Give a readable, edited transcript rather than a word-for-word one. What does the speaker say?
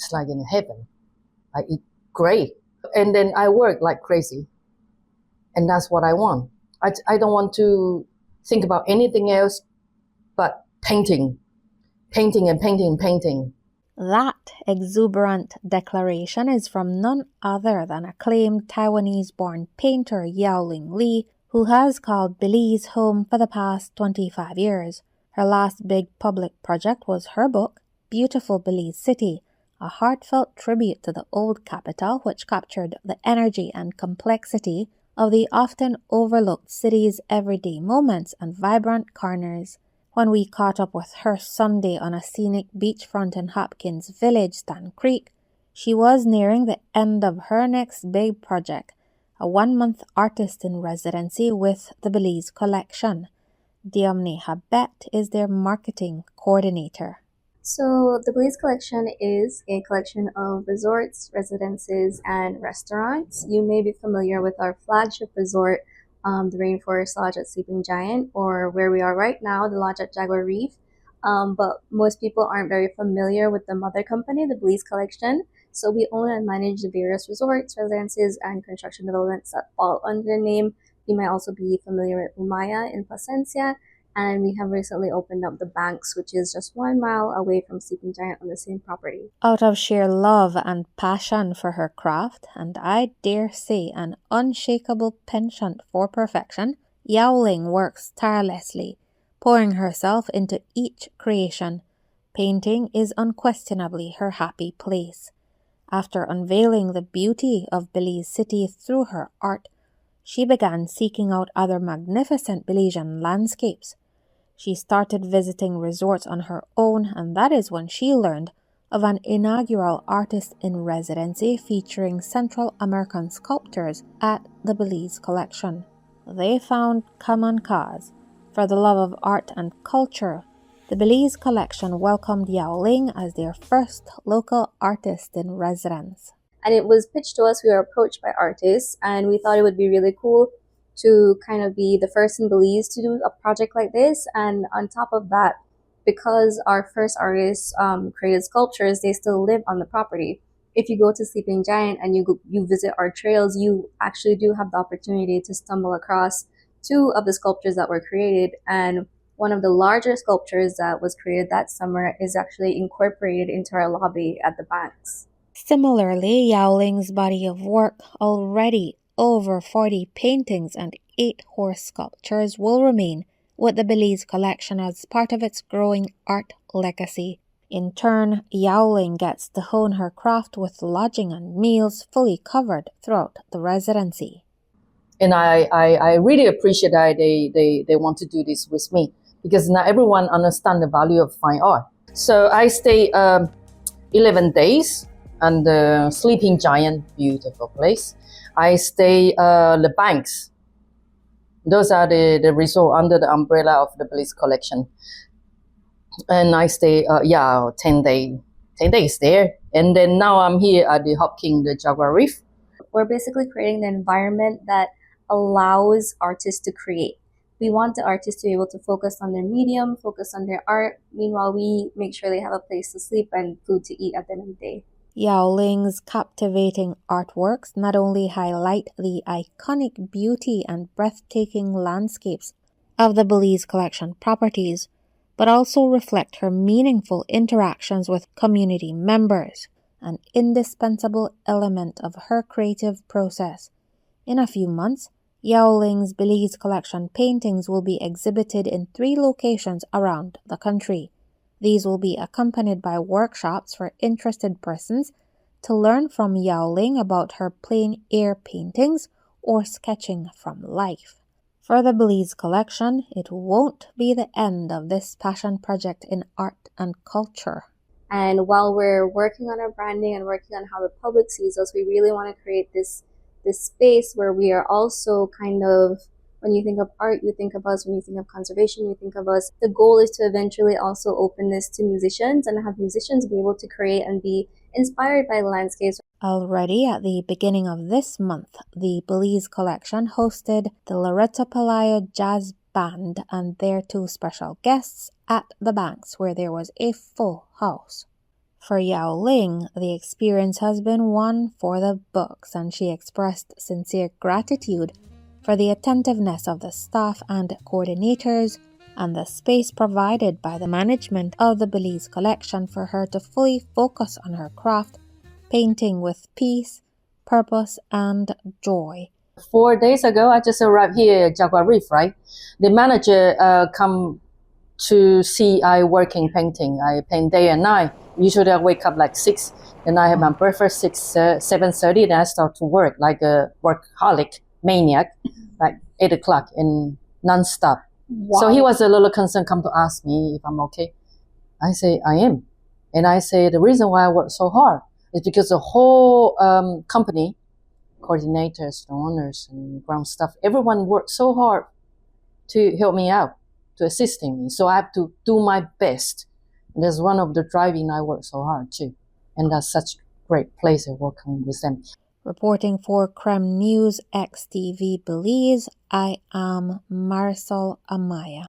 it's like in heaven. I eat great. And then I work like crazy. And that's what I want. I don't want to think about anything else but painting and painting. That exuberant declaration is from none other than acclaimed Taiwanese-born painter Yao Ling Lee, who has called Belize home for the past 25 years. Her last big public project was her book, Beautiful Belize City, a heartfelt tribute to the old capital which captured the energy and complexity of the often overlooked city's everyday moments and vibrant corners. When we caught up with her Sunday on a scenic beachfront in Hopkins village, Stan Creek, she was nearing the end of her next big project, a 1-month artist in residency with the Belize Collection. Diomne Habet is their marketing coordinator. So the Belize Collection is a collection of resorts, residences, and restaurants. You may be familiar with our flagship resort, the Rainforest Lodge at Sleeping Giant, or where we are right now, the lodge at Jaguar Reef. But most people aren't very familiar with the mother company, the Belize Collection. So we own and manage the various resorts, residences, and construction developments that fall under the name. You might also be familiar with Umaya in Placencia. And we have recently opened up the Banks, which is just 1 mile away from Sleeping Giant on the same property. Out of sheer love and passion for her craft, and I dare say an unshakable penchant for perfection, Yao Ling works tirelessly, pouring herself into each creation. Painting is unquestionably her happy place. After unveiling the beauty of Belize City through her art, she began seeking out other magnificent Belizean landscapes. She started visiting resorts on her own, and that is when she learned of an inaugural artist in residency featuring Central American sculptors at the Belize Collection. They found common cause. For the love of art and culture, the Belize Collection welcomed Yao Ling as their first local artist in residence. And it was pitched to us. We were approached by artists, and we thought it would be really cool to kind of be the first in Belize to do a project like this. And on top of that, because our first artists created sculptures, they still live on the property. If you go to Sleeping Giant and you visit our trails, you actually do have the opportunity to stumble across 2 of the sculptures that were created. And one of the larger sculptures that was created that summer is actually incorporated into our lobby at the Banks. Similarly, Yao Ling's body of work, already over 40 paintings and 8 horse sculptures, will remain with the Belize Collection as part of its growing art legacy. In turn, Yao Ling gets to hone her craft with lodging and meals fully covered throughout the residency. And I really appreciate that they want to do this with me, because not everyone understands the value of fine art. So I stay 11 days and the Sleeping Giant, beautiful place. I stay the Banks. Those are the resort under the umbrella of the Belize Collection. And I stay 10 days there. And then now I'm here at the Hopkins, the Jaguar Reef. We're basically creating the environment that allows artists to create. We want the artists to be able to focus on their medium, focus on their art. Meanwhile, we make sure they have a place to sleep and food to eat at the end of the day. Yao Ling's captivating artworks not only highlight the iconic beauty and breathtaking landscapes of the Belize Collection properties, but also reflect her meaningful interactions with community members, an indispensable element of her creative process. In a few months, Yao Ling's Belize Collection paintings will be exhibited in 3 locations around the country. These will be accompanied by workshops for interested persons to learn from Yao Ling about her plein air paintings or sketching from life. For the Belize Collection, it won't be the end of this passion project in art and culture. And while we're working on our branding and working on how the public sees us, we really want to create this space where we are also kind of, when you think of art, you think of us. When you think of conservation, you think of us. The goal is to eventually also open this to musicians and have musicians be able to create and be inspired by the landscapes. Already at the beginning of this month, the Belize Collection hosted the Loreto Pelayo Jazz Band and their 2 special guests at the Banks, where there was a full house. For Yao Ling, the experience has been one for the books, and she expressed sincere gratitude for the attentiveness of the staff and coordinators and the space provided by the management of the Belize Collection for her to fully focus on her craft, painting with peace, purpose, and joy. 4 days ago, I just arrived here at Jaguar Reef, right? The manager come to see I working painting. I paint day and night. Usually I wake up like 6, and I have my breakfast 7:30, then I start to work like a workaholic maniac, like 8 o'clock and non-stop. Wow. So he was a little concerned, come to ask me if I'm okay. I say, I am. And I say, the reason why I work so hard is because the whole company, coordinators, the owners, and ground staff, everyone worked so hard to help me out, to assisting me. So I have to do my best. And that's one of the driving I work so hard too. And that's such a great place working with them. Reporting for Creme News XTV Belize, I am Marisol Amaya.